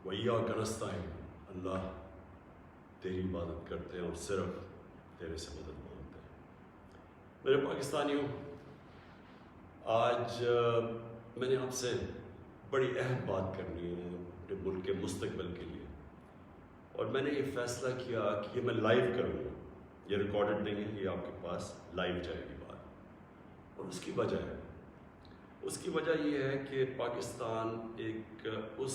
وَإِيَّاكَ نَسْتَعِينُ، اللہ تیری عبادت کرتے ہیں اور صرف تیرے سے مدد مانگتے ہیں۔ میرے پاکستانیوں، آج میں نے آپ سے بڑی اہم بات کرنی ہے اپنے ملک کے مستقبل کے لیے، اور میں نے یہ فیصلہ کیا کہ یہ میں لائیو کروں گا۔ یہ ریکارڈڈ نہیں ہے، یہ آپ کے پاس لائیو جائے گی بات۔ اور اس کی وجہ یہ ہے کہ پاکستان ایک اس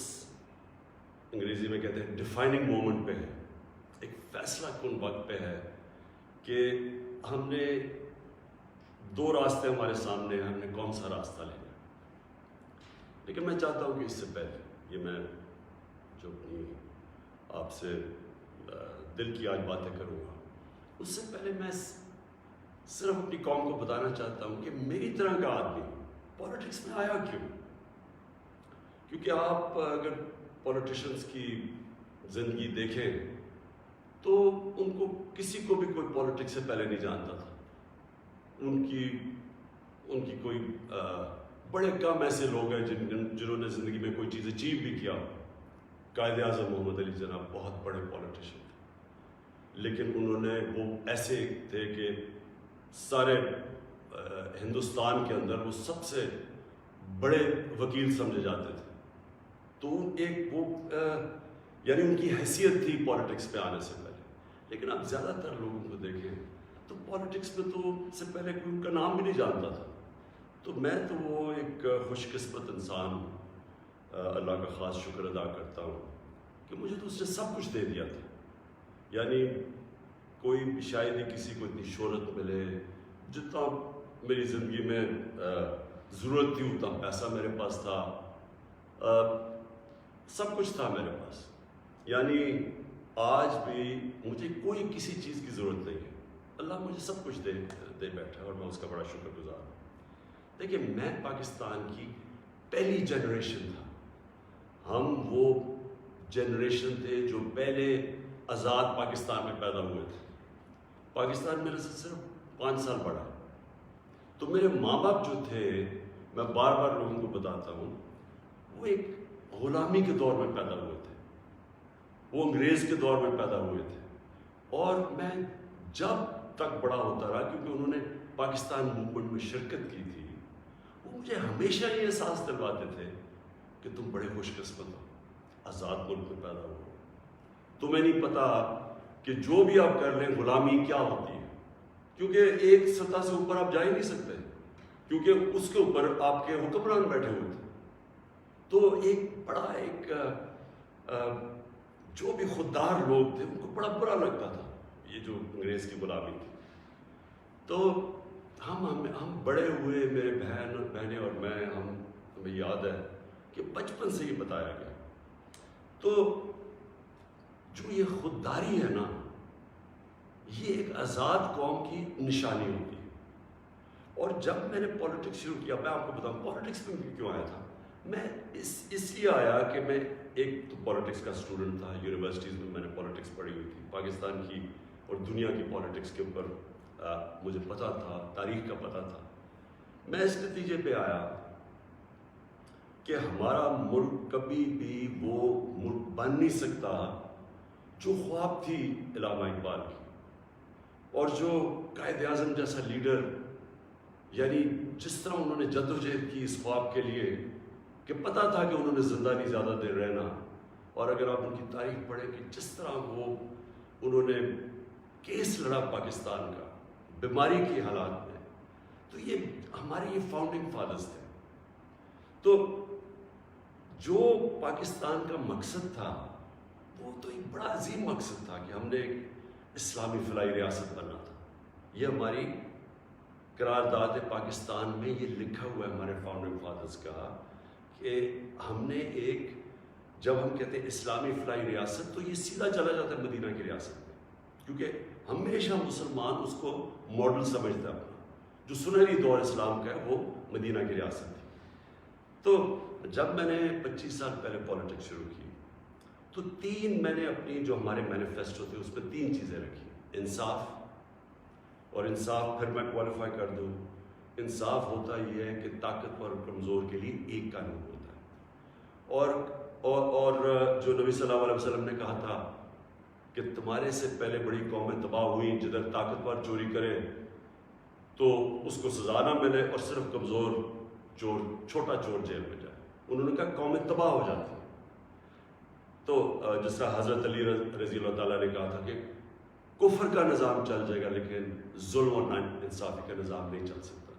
انگریزی میں کہتے ہیں ڈیفائننگ مومنٹ پہ ہے، ایک فیصلہ کن وقت پہ ہے کہ ہم نے دو راستے ہمارے سامنے ہیں، ہم نے کون سا راستہ لینا ہے۔ لیکن میں چاہتا ہوں کہ اس سے پہلے یہ میں جو اپنی آپ سے دل کی آج باتیں کروں گا، اس سے پہلے میں صرف اپنی قوم کو بتانا چاہتا ہوں کہ میری طرح کا آدمی پولیٹکس میں آیا کیوں۔ کیونکہ آپ اگر پولیٹیشنز کی زندگی دیکھیں تو ان کو کسی کو بھی کوئی پولیٹکس سے پہلے نہیں جانتا تھا۔ ان کی کوئی بڑے کم ایسے لوگ ہیں جنہوں نے زندگی میں کوئی چیز اچیو بھی کیا۔ قائد اعظم محمد علی جناح بہت بڑے پولیٹیشین تھے، لیکن انہوں نے وہ ایسے تھے کہ سارے ہندوستان کے اندر وہ سب سے بڑے وکیل سمجھے جاتے تھے۔ تو ایک وہ یعنی ان کی حیثیت تھی پولیٹکس پہ آنے سے پہلے۔ لیکن اب زیادہ تر لوگوں کو دیکھیں تو پولیٹکس میں تو سے پہلے کوئی ان کا نام بھی نہیں جانتا تھا۔ تو میں تو وہ ایک خوش قسمت انسان ہوں، اللہ کا خاص شکر ادا کرتا ہوں کہ مجھے تو اس نے سب کچھ دے دیا تھا۔ یعنی کوئی بھی شاید ہی کسی کو اتنی شہرت ملے، جتنا میری زندگی میں ضرورت تھی اتنا پیسہ میرے پاس تھا، سب کچھ تھا میرے پاس۔ یعنی آج بھی مجھے کوئی کسی چیز کی ضرورت نہیں ہے، اللہ مجھے سب کچھ دے بیٹھا اور میں اس کا بڑا شکر گزار ہوں۔ دیکھیں، میں پاکستان کی پہلی جنریشن تھا۔ ہم وہ جنریشن تھے جو پہلے آزاد پاکستان میں پیدا ہوئے تھے۔ پاکستان میرے سے صرف 5 سال بڑا۔ تو میرے ماں باپ جو تھے، میں بار بار لوگوں کو بتاتا ہوں، وہ ایک غلامی کے دور میں پیدا ہوئے تھے، وہ انگریز کے دور میں پیدا ہوئے تھے۔ اور میں جب تک بڑا ہوتا رہا، کیونکہ انہوں نے پاکستان موومنٹ میں شرکت کی تھی، وہ مجھے ہمیشہ یہ احساس دلواتے تھے کہ تم بڑے خوش قسمت ہو، آزاد ملک میں پیدا ہو۔ تمہیں نہیں پتا کہ جو بھی آپ کر لیں غلامی کیا ہوتی ہے، کیونکہ ایک سطح سے اوپر آپ جا ہی نہیں سکتے، کیونکہ اس کے اوپر آپ کے حکمران بیٹھے ہوئے تھے۔ تو ایک بڑا جو بھی خوددار لوگ تھے ان کو بڑا برا لگتا تھا یہ جو انگریز کی غلامی تھی۔ تو ہم بڑے ہوئے، میرے بہنیں اور میں، ہمیں یاد ہے کہ بچپن سے یہ بتایا گیا۔ تو جو یہ خودداری ہے نا، یہ ایک آزاد قوم کی نشانی ہوتی ہے۔ اور جب میں نے پولیٹکس شروع کیا، میں آپ کو بتاؤں پولیٹکس میں کیوں آیا تھا۔ میں اس لیے آیا کہ میں ایک تو پولیٹکس کا اسٹوڈنٹ تھا، یونیورسٹیز میں نے پولیٹکس پڑھی ہوئی تھی، پاکستان کی اور دنیا کی پولیٹکس کے اوپر مجھے پتہ تھا، تاریخ کا پتہ تھا۔ میں اس نتیجے پہ آیا کہ ہمارا ملک کبھی بھی وہ ملک بن نہیں سکتا جو خواب تھی علامہ اقبال کی، اور جو قائد اعظم جیسا لیڈر، یعنی جس طرح انہوں نے جدوجہد کی اس خواب کے لیے کہ پتہ تھا کہ انہوں نے زندہ نہیں زیادہ دیر رہنا۔ اور اگر آپ ان کی تاریخ پڑھیں کہ جس طرح انہوں نے کیس لڑا پاکستان کا بیماری کے حالات میں، تو یہ ہمارے یہ فاؤنڈنگ فادرز تھے۔ تو جو پاکستان کا مقصد تھا وہ تو ایک بڑا عظیم مقصد تھا کہ ہم نے ایک اسلامی فلاحی ریاست بننا تھا۔ یہ ہماری قرارداد پاکستان میں یہ لکھا ہوا ہے ہمارے فاؤنڈنگ فادرز کا کہ ہم نے ایک، جب ہم کہتے ہیں اسلامی فلاحی ریاست تو یہ سیدھا چلا جاتا ہے مدینہ کی ریاست میں، کیونکہ ہمیشہ مسلمان اس کو ماڈل سمجھتا ہے اپنا۔ جو سنہری دور اسلام کا ہے وہ مدینہ کی ریاست تھی۔ تو جب میں نے 25 سال پہلے پولیٹکس شروع کی تو میں نے اپنی جو ہمارے مینیفیسٹو تھے اس پہ 3 چیزیں رکھی۔ انصاف، اور انصاف پھر میں کوالیفائی کر دوں، انصاف ہوتا یہ ہے کہ طاقتور اور کمزور کے لیے ایک قانون ہوتا ہے، اور اور جو نبی صلی اللہ علیہ وسلم نے کہا تھا کہ تمہارے سے پہلے بڑی قومیں تباہ ہوئیں، جدھر طاقتور چوری کرے تو اس کو سزا نہ ملے اور صرف کمزور چور، چھوٹا چور جیل میں جائے۔ انہوں نے کہا قومیں تباہ ہو جاتی ہیں۔ تو جس طرح حضرت علی رضی اللہ تعالیٰ نے کہا تھا کہ کفر کا نظام چل جائے گا لیکن ظلم اور ناانصافی کا نظام نہیں چل سکتا۔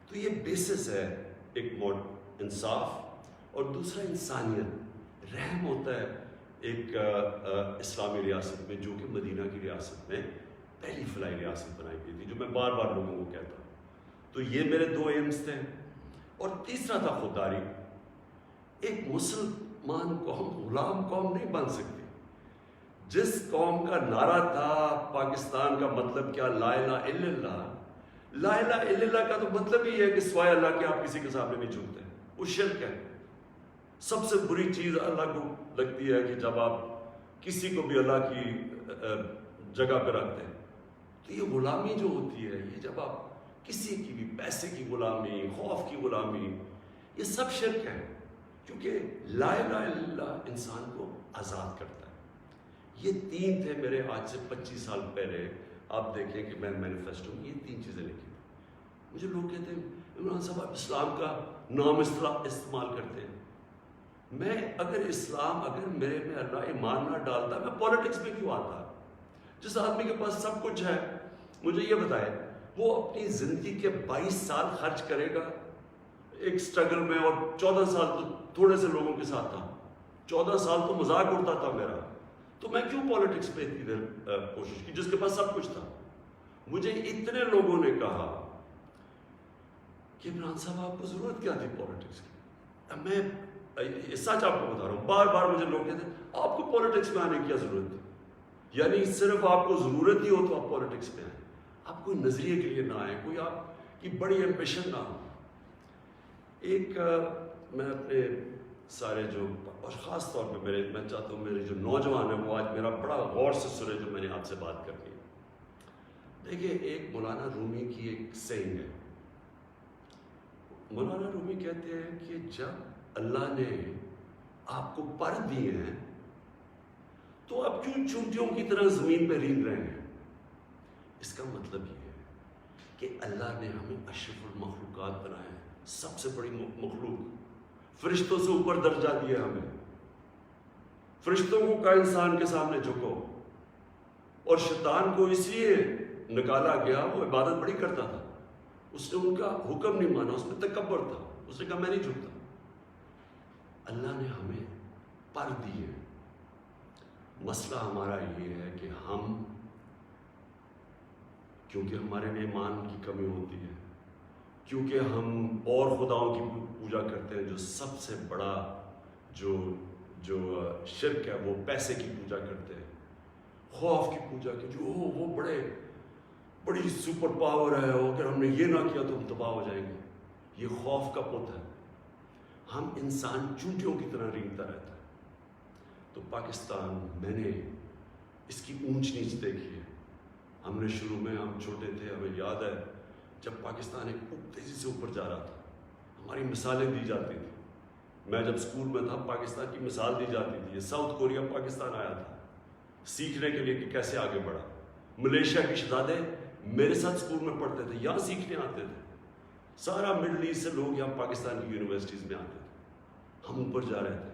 تو یہ بیسس ہے ایک انصاف، اور دوسرا انسانیت، رحم ہوتا ہے ایک اسلامی ریاست میں جو کہ مدینہ کی ریاست میں پہلی فلاحی ریاست بنائی گئی تھی، جو میں بار بار لوگوں کو کہتا ہوں۔ تو یہ میرے 2 ایمز تھے، اور تیسرا تھا خودداری۔ ایک مسلمان قوم غلام قوم نہیں بن سکتی۔ جس قوم کا نعرہ تھا پاکستان کا مطلب کیا، لا الہ الا اللہ، لا الہ الا اللہ کا تو مطلب ہی ہے کہ سوائے اللہ کے آپ کسی کے سامنے نہیں جھکتے، وہ شرک ہے۔ سب سے بری چیز اللہ کو لگتی ہے کہ جب آپ کسی کو بھی اللہ کی جگہ پہ رکھتے ہیں۔ تو یہ غلامی جو ہوتی ہے، یہ جب آپ کسی کی بھی پیسے کی غلامی، خوف کی غلامی، یہ سب شرک ہے، کیونکہ لا الہ الا اللہ انسان کو آزاد کرتا ہے۔ یہ 3 تھے میرے آج سے 25 سال پہلے۔ آپ دیکھیں کہ میں مینیفیسٹو میں یہ 3 چیزیں لکھی تھیں۔ مجھے لوگ کہتے ہیں عمران صاحب آپ اسلام کا نام استعمال کرتے ہیں۔ میں اگر میرے میں اللہ ایمان نہ ڈالتا، میں پولیٹکس میں کیوں آتا؟ جس آدمی کے پاس سب کچھ ہے، مجھے یہ بتائے وہ اپنی زندگی کے 22 سال خرچ کرے گا ایک سٹرگل میں، اور 14 سال تو تھوڑے سے لوگوں کے ساتھ تھا، 14 سال تو مذاق اڑتا تھا میرا، تو میں کیوں پولیٹکس پہ اتنی دیر کوشش کی جس کے پاس سب کچھ تھا؟ مجھے اتنے لوگوں نے کہا کہ عمران صاحب آپ کو ضرورت کیا تھی پولیٹکس کی؟ میں سچ آپ کو بتا رہا ہوں، بار بار مجھے لوگ کہتے ہیں آپ کو پولیٹکس میں آنے کی کیا ضرورت تھی؟ یعنی صرف آپ کو ضرورت ہی ہو تو آپ پولیٹکس میں آئیں، آپ کوئی نظریے کے لیے نہ آئیں، کوئی آپ کی بڑی ایمبیشن نہ ہو۔ ایک میں اپنے سارے جو، اور خاص طور پہ میں چاہتا ہوں میرے جو نوجوان ہیں وہ آج میرا بڑا غور سے سنے جو میں نے آپ سے بات کرنی ہے۔ دیکھیے ایک مولانا رومی کی ایک سینگ ہے، مولانا رومی کہتے ہیں کہ جب اللہ نے آپ کو پر دیے ہیں تو آپ کیوں چونٹیوں کی طرح زمین پہ رینگ رہے ہیں؟ اس کا مطلب یہ ہے کہ اللہ نے ہمیں اشرف المخلوقات بنائے ہیں، سب سے بڑی مخلوق، فرشتوں سے اوپر درجہ دیا ہمیں۔ فرشتوں کو کا انسان کے سامنے جھکو، اور شیطان کو اس لیے نکالا گیا، وہ عبادت بڑی کرتا تھا، اس نے ان کا حکم نہیں مانا، اس میں تکبر تھا، اس نے کہا میں نہیں جھکتا۔ اللہ نے ہمیں پر دیے، مسئلہ ہمارا یہ ہے کہ ہم، کیونکہ ہمارے میں ایمان کی کمی ہوتی ہے، کیونکہ ہم اور خداؤں کی پوجا کرتے ہیں، جو سب سے بڑا جو شرک ہے وہ پیسے کی پوجا کرتے ہیں، خوف کی پوجا کی، جو وہ بڑی سپر پاور ہے، اگر ہم نے یہ نہ کیا تو ہم تباہ ہو جائیں گے، یہ خوف کا پت ہے۔ ہم انسان چونٹیوں کی طرح رینگتا رہتا ہے۔ تو پاکستان، میں نے اس کی اونچ نیچ دیکھی ہے۔ ہم نے شروع میں، ہم چھوٹے تھے، ہمیں یاد ہے جب پاکستان ایک تیزی سے اوپر جا رہا تھا، ہماری مثالیں دی جاتی تھیں۔ میں جب اسکول میں تھا پاکستان کی مثال دی جاتی تھی، ساؤتھ کوریا پاکستان آیا تھا سیکھنے کے لیے کہ کیسے آگے بڑھا۔ ملیشیا کے شہزادے میرے ساتھ اسکول میں پڑھتے تھے، یہاں سیکھنے آتے تھے، سارا مڈل ایسٹ سے لوگ یہاں پاکستان کی یونیورسٹیز میں آتے تھے، ہم اوپر جا رہے تھے،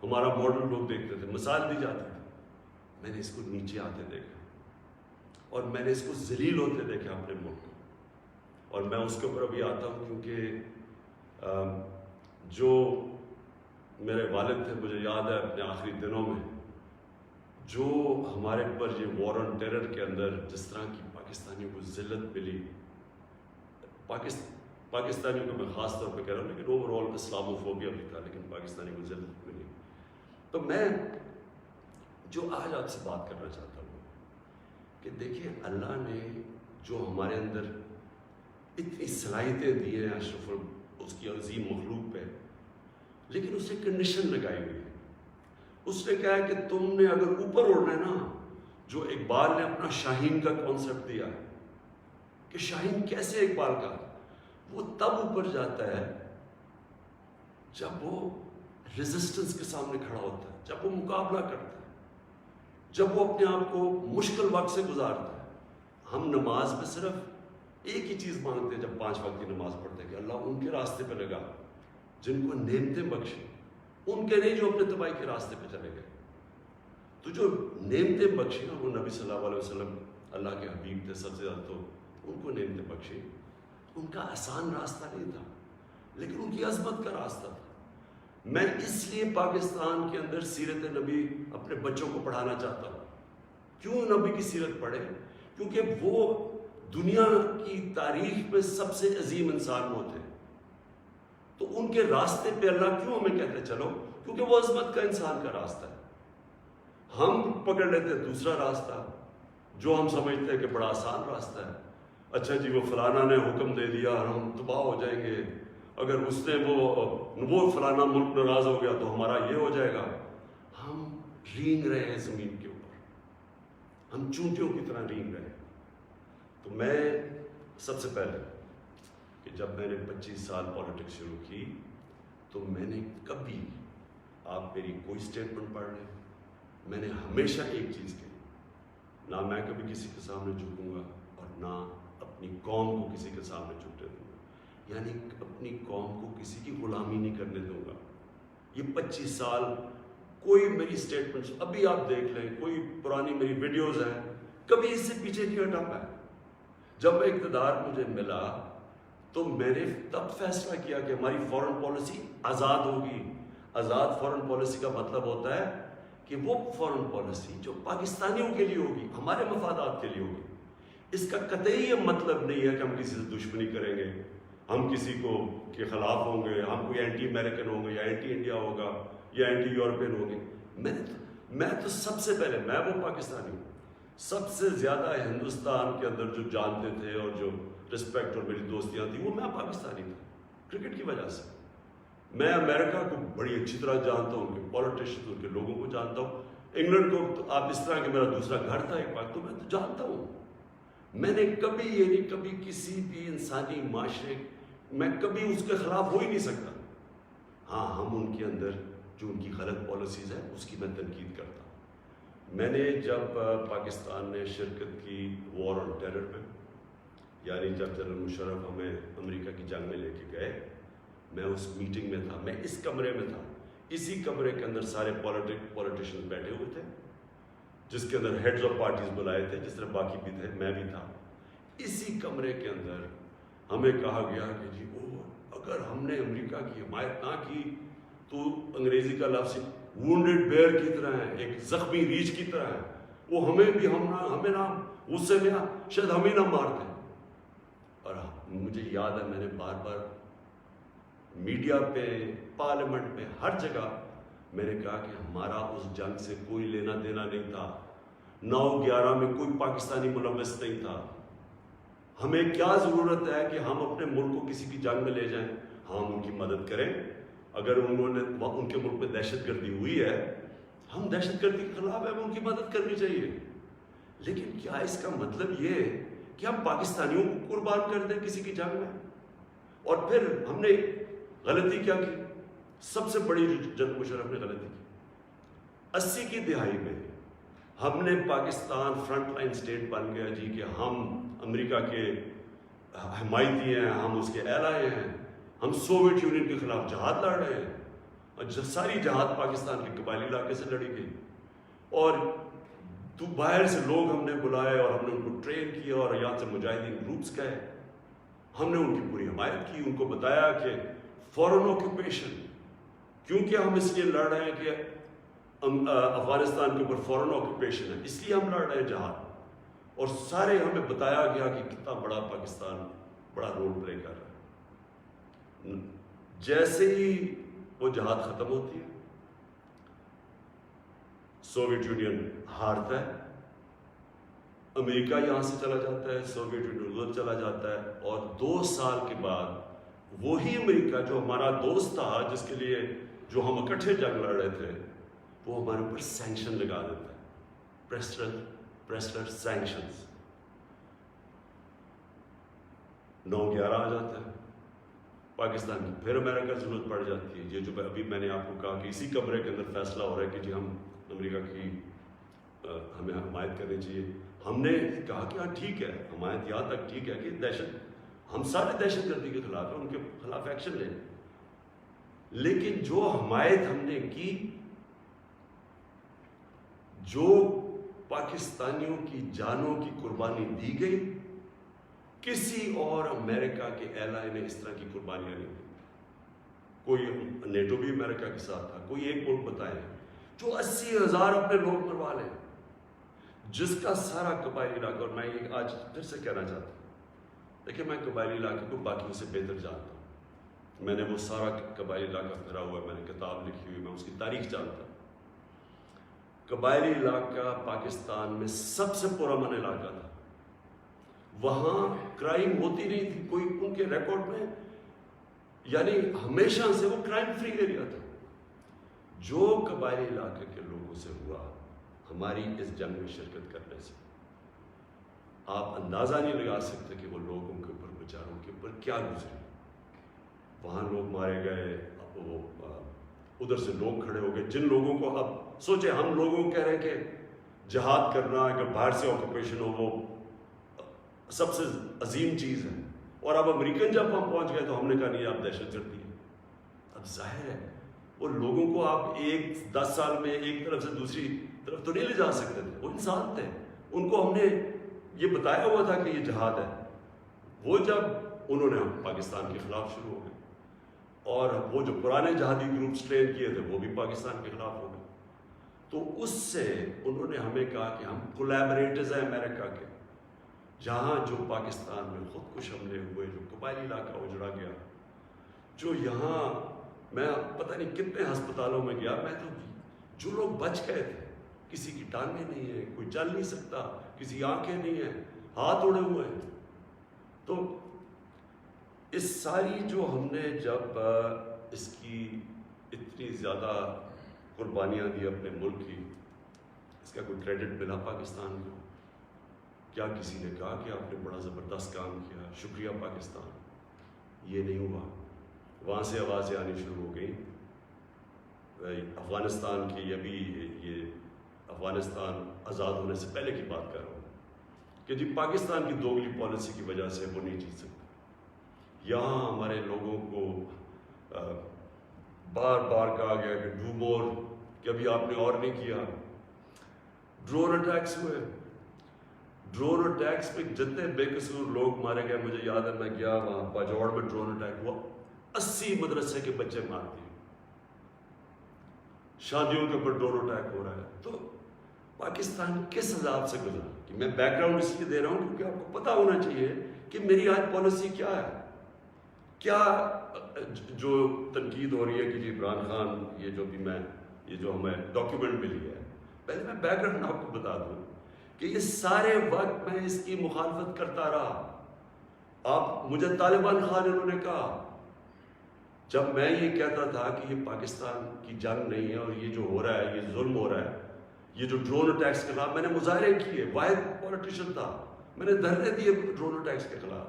ہمارا ماڈل لوگ دیکھتے تھے، مثال دی جاتی تھی۔ میں نے اس کو نیچے آتے دیکھا، اور میں نے اس کو ذلیل ہوتے دیکھا اپنے ملک کو، اور میں اس کے اوپر ابھی آتا ہوں کیونکہ جو میرے والد تھے، مجھے یاد ہے اپنے آخری دنوں میں جو ہمارے پر یہ وار آن ٹیرر کے اندر جس طرح کی پاکستانیوں کو ذلت ملی، پاکستانیوں کو میں خاص طور پہ کہہ رہا ہوں، لیکن اوور آل اسلاموفوبیا بھی تھا، لیکن پاکستانی کو ذلت ملی۔ تو میں جو آج آپ سے بات کرنا چاہتا ہوں کہ دیکھیں اللہ نے جو ہمارے اندر اتنی صلاحیتیں دی ہیں اشرف اس کی عظیم مخلوق پہ، لیکن اسے کنڈیشن لگائی ہوئی ہے۔ اس نے کہا ہے کہ تم نے اگر اوپر اڑنا ہے نا، جو اقبال نے اپنا شاہین کا کانسیپٹ دیا ہے کہ شاہین کیسے اقبال کا، وہ تب اوپر جاتا ہے جب وہ ریزسٹنس کے سامنے کھڑا ہوتا ہے، جب وہ مقابلہ کرتا ہے، جب وہ اپنے آپ کو مشکل وقت سے گزارتا ہے. ہم نماز میں صرف ایک ہی چیز مانگتے ہیں جب 5 وقت کی نماز پڑھتے ہیں کہ اللہ ان کے راستے پہ لگا جن کو نعمتیں بخشیں، ان کے نہیں جو اپنے تباہی کے راستے پہ چلے گئے. تو جو نعمتیں بخشیں وہ نبی صلی اللہ علیہ وسلم اللہ کے حبیب تھے سب سے زیادہ، تو ان کو نعمتیں بخشیں. ان کا آسان راستہ نہیں تھا لیکن ان کی عظمت کا راستہ تھا. میں اس لیے پاکستان کے اندر سیرت نبی اپنے بچوں کو پڑھانا چاہتا ہوں. کیوں نبی کی سیرت پڑھیں؟ کیونکہ وہ دنیا کی تاریخ میں سب سے عظیم انسان وہ تھے. تو ان کے راستے پہ اللہ کیوں ہمیں کہتے چلو؟ کیونکہ وہ عظمت کا انسان کا راستہ ہے. ہم پکڑ لیتے ہیں دوسرا راستہ جو ہم سمجھتے ہیں کہ بڑا آسان راستہ ہے. اچھا جی وہ فلانا نے حکم دے دیا ہم تباہ ہو جائیں گے، اگر اس نے وہ فلانا ملک ناراض ہو گیا تو ہمارا یہ ہو جائے گا. ہم رینگ رہے ہیں زمین کے اوپر، ہم چونٹیوں کی طرح رینگ رہے ہیں. تو میں سب سے پہلے کہ جب میں نے 25 سال پالیٹکس شروع کی تو میں نے کبھی، آپ میری کوئی اسٹیٹمنٹ پڑھ لیں، میں نے ہمیشہ ایک چیز کی، نہ میں کبھی کسی کے سامنے جھکوں گا اور نہ اپنی قوم کو کسی کے سامنے جھکنے دوں گا. یعنی اپنی قوم کو کسی کی غلامی نہیں کرنے دوں گا. یہ 25 سال کوئی میری اسٹیٹمنٹس ابھی آپ دیکھ لیں، کوئی پرانی میری ویڈیوز ہیں، کبھی اس سے پیچھے نہیں ہٹا پایا. جب اقتدار مجھے ملا تو میں نے تب فیصلہ کیا کہ ہماری فورن پالیسی آزاد ہوگی. آزاد فورن پالیسی کا مطلب ہوتا ہے کہ وہ فورن پالیسی جو پاکستانیوں کے لیے ہوگی، ہمارے مفادات کے لیے ہوگی. اس کا قطعی یہ مطلب نہیں ہے کہ ہم کسی سے دشمنی کریں گے، ہم کسی کو کے خلاف ہوں گے، ہم کوئی اینٹی امریکن ہوں گے یا اینٹی انڈیا ہوگا یا اینٹی یورپین ہوں گے. میں تو سب سے پہلے میں وہ پاکستانی ہوں. سب سے زیادہ ہندوستان کے اندر جو جانتے تھے اور جو رسپیکٹ اور میری دوستیاں تھیں وہ میں پاکستانی تھا کرکٹ کی وجہ سے. میں امریکہ کو بڑی اچھی طرح جانتا ہوں، ان کے پولیٹیشین، ان کے لوگوں کو جانتا ہوں. انگلینڈ کو تو آپ اس طرح کہ میرا دوسرا گھر تھا ایک بار، تو میں تو جانتا ہوں. میں نے کبھی یہ نہیں، کبھی کسی بھی انسانی معاشرے میں کبھی اس کے خلاف ہو ہی نہیں سکتا. ہاں ہم ان کے اندر جو ان کی غلط پالیسیز ہیں اس کی میں تنقید کرتا ہوں. میں نے جب پاکستان نے شرکت کی وار آن ٹیرر میں، یعنی جب جنرل مشرف ہمیں امریکہ کی جنگ میں لے کے گئے، میں اس میٹنگ میں تھا، میں اس کمرے میں تھا. اسی کمرے کے اندر سارے پولیٹیشنز بیٹھے ہوئے تھے جس کے اندر ہیڈز آف پارٹیز بلائے تھے، جس طرح باقی بھی تھے، میں بھی تھا. اسی کمرے کے اندر ہمیں کہا گیا کہ جی اگر ہم نے امریکہ کی حمایت نہ کی تو انگریزی کا لفظ وونڈڈ بیئر کی طرح ہے، ایک زخمی ریچھ کی طرح ہے، وہ ہمیں نہ غصے میں شاید ہمیں نہ مار دیں. اور مجھے یاد ہے میں نے بار بار میڈیا پہ، پارلیمنٹ میں، ہر جگہ میں نے کہا کہ ہمارا اس جنگ سے کوئی لینا دینا نہیں تھا. 9/11 میں کوئی پاکستانی ملوث نہیں تھا. ہمیں کیا ضرورت ہے کہ ہم اپنے ملک کو کسی کی جنگ میں لے جائیں؟ ہم ان کی مدد کریں. اگر انہوں نے ان کے ملک میں دہشت گردی ہوئی ہے، ہم دہشت گردی کے خلاف ہیں، ان کی مدد کرنی چاہیے. لیکن کیا اس کا مطلب یہ ہے کہ ہم پاکستانیوں کو قربان کر دیں کسی کی جنگ میں؟ اور پھر ہم نے غلطی کیا کی؟ سب سے بڑی جنرل مشرف نے غلطی کی، 80 کی دہائی میں ہم نے پاکستان فرنٹ لائن اسٹیٹ بن گیا جی کہ ہم امریکہ کے حمایتی ہیں، ہم اس کے ایلائے ہیں، ہم سوویت یونین کے خلاف جہاد لڑ رہے ہیں. اور ساری جہاد پاکستان کے قبائلی علاقے سے لڑی گئی، اور باہر سے لوگ ہم نے بلائے اور ہم نے ان کو ٹرین کیا اور یہاں سے مجاہدین گروپس گئے. ہم نے ان کی پوری حمایت کی، ان کو بتایا کہ فورن آکوپیشن، کیونکہ ہم اس لیے لڑ رہے ہیں کہ افغانستان کے اوپر فورن آکوپیشن ہے، اس لیے ہم لڑ رہے ہیں جہاد. اور سارے ہمیں بتایا گیا کہ کتنا بڑا پاکستان بڑا رول پلے کر رہا ہے. جیسے ہی وہ جہاد ختم ہوتی ہے، سوویت یونین ہارتا ہے، امریکہ یہاں سے چلا جاتا ہے، سوویت یونین ادھر چلا جاتا ہے، اور 2 سال کے بعد وہی امریکہ جو ہمارا دوست تھا، جس کے لیے جو ہم اکٹھے جنگ لڑ رہے تھے، وہ ہمارے اوپر سینکشن لگا دیتا ہے، پریسلر سینکشنز. 9/11 آ جاتا ہے. پاکستان کی، پھر امریکہ کی ضرورت پڑ جاتی ہے. یہ جو ابھی میں نے آپ کو کہا کہ اسی کمرے کے اندر فیصلہ ہو رہا ہے کہ جی ہم امریکہ کی ہمیں حمایت کرنی چاہیے. ہم نے کہا کہ ہاں ٹھیک ہے، حمایت یہاں تک ٹھیک ہے کہ ہم سارے دہشت گردی کے خلاف ہیں، ان کے خلاف ایکشن لیں، لیکن جو حمایت ہم نے کی، جو پاکستانیوں کی جانوں کی قربانی دی گئی، کسی اور امریکہ کے ایلائی نے اس طرح کی قربانیاں نہیں دی. کوئی نیٹو بھی امریکہ کے ساتھ تھا، کوئی ایک ملک بتائے جو 80,000 اپنے لوگ مروا لیں، جس کا سارا قبائلی علاقہ، اور میں یہ آج پھر سے کہنا چاہتا ہوں، دیکھیں میں قبائلی علاقے کو باقیوں سے بہتر جانتا ہوں. میں نے وہ سارا قبائلی علاقہ پھرا ہوا ہے، میں نے کتاب لکھی ہوئی، میں اس کی تاریخ جانتا ہوں. قبائلی علاقہ پاکستان میں سب سے پرامن علاقہ تھا. وہاں کرائم ہوتی نہیں تھی کوئی، ان کے ریکارڈ میں، یعنی ہمیشہ سے وہ کرائم فری ایریا تھا. جو قبائلی علاقے کے لوگوں سے ہوا ہماری اس جنگ میں شرکت کرنے سے، آپ اندازہ نہیں لگا سکتے کہ وہ لوگوں کے اوپر، بیچاروں کے اوپر کیا گزرے. وہاں لوگ مارے گئے، وہ ادھر سے لوگ کھڑے ہو گئے جن لوگوں کو، اب سوچیں ہم لوگوں کو کہہ رہے ہیں کہ جہاد کرنا، اگر باہر سے آکوپیشن ہو وہ سب سے عظیم چیز ہے، اور اب امریکن جب ہم پہنچ گئے تو ہم نے کہا نہیں آپ دہشت گردی ہے. اب ظاہر ہے وہ لوگوں کو آپ 10 سال میں ایک طرف سے دوسری طرف تو نہیں لے جا سکتے تھے، وہ انسان تھے، ان کو ہم نے یہ بتایا ہوا تھا کہ یہ جہاد ہے. وہ جب انہوں نے پاکستان کے خلاف شروع ہو گئے، اور وہ جو پرانے جہادی گروپس ٹرین کیے تھے وہ بھی پاکستان کے خلاف ہو گئے. تو اس سے انہوں نے ہمیں کہا کہ ہم کولیبریٹرز ہیں امریکہ کے. جہاں جو پاکستان میں خودکش حملے ہوئے، جو قبائلی علاقہ اجڑا گیا، جو یہاں میں پتہ نہیں کتنے ہسپتالوں میں گیا، میں تو جو لوگ بچ گئے تھے، کسی کی ٹانگیں نہیں ہیں، کوئی چل نہیں سکتا، کسی آنکھیں نہیں ہیں، ہاتھ اڑے ہوئے ہیں. تو اس ساری جو ہم نے جب اس کی اتنی زیادہ قربانیاں دی اپنے ملک کی، اس کا کوئی کریڈٹ ملا پاکستان کو؟ کیا کسی نے کہا کہ آپ نے بڑا زبردست کام کیا، شکریہ پاکستان؟ یہ نہیں ہوا. وہاں سے آوازیں آنی شروع ہو گئیں. افغانستان کی، یہ افغانستان آزاد ہونے سے پہلے کی بات کر رہا ہوں، کہ جی پاکستان کی دوگلی پالیسی کی وجہ سے وہ نہیں جیت سکتا. یہاں ہمارے لوگوں کو بار بار کہا گیا کہ ڈو مور، کہ ابھی آپ نے اور نہیں کیا. ڈرون اٹیکس ہوئے، ڈرون اٹیکس پہ جتنے بے قصور لوگ مارے گئے، مجھے یاد ہے میں گیا وہاں باجوڑ میں ڈرون اٹیک ہوا، 80 مدرسے کے بچے مار دیے. شادیوں کے اوپر ڈرون اٹیک ہو رہا ہے. تو پاکستان کس عذاب سے گزرا؟ کہ میں بیک گراؤنڈ اس لیے دے رہا ہوں کیونکہ آپ کو پتا ہونا چاہیے کہ میری آج پالیسی کیا ہے. کیا جو تنقید ہو رہی ہے کہ جی عمران خان، یہ جو ہمیں ڈاکیومنٹ ملی ہے، پہلے میں بیک گراؤنڈ آپ کو بتا دوں کہ یہ سارے وقت میں اس کی مخالفت کرتا رہا. آپ مجھے طالبان خان انہوں نے کہا، جب میں یہ کہتا تھا کہ یہ پاکستان کی جنگ نہیں ہے اور یہ جو ہو رہا ہے یہ ظلم ہو رہا ہے، یہ جو ڈرون اٹیکس کے خلاف میں نے مظاہرے کیے، واحد پولیٹیشین تھا، میں نے دھرنے دیے ڈرون اٹیکس کے خلاف.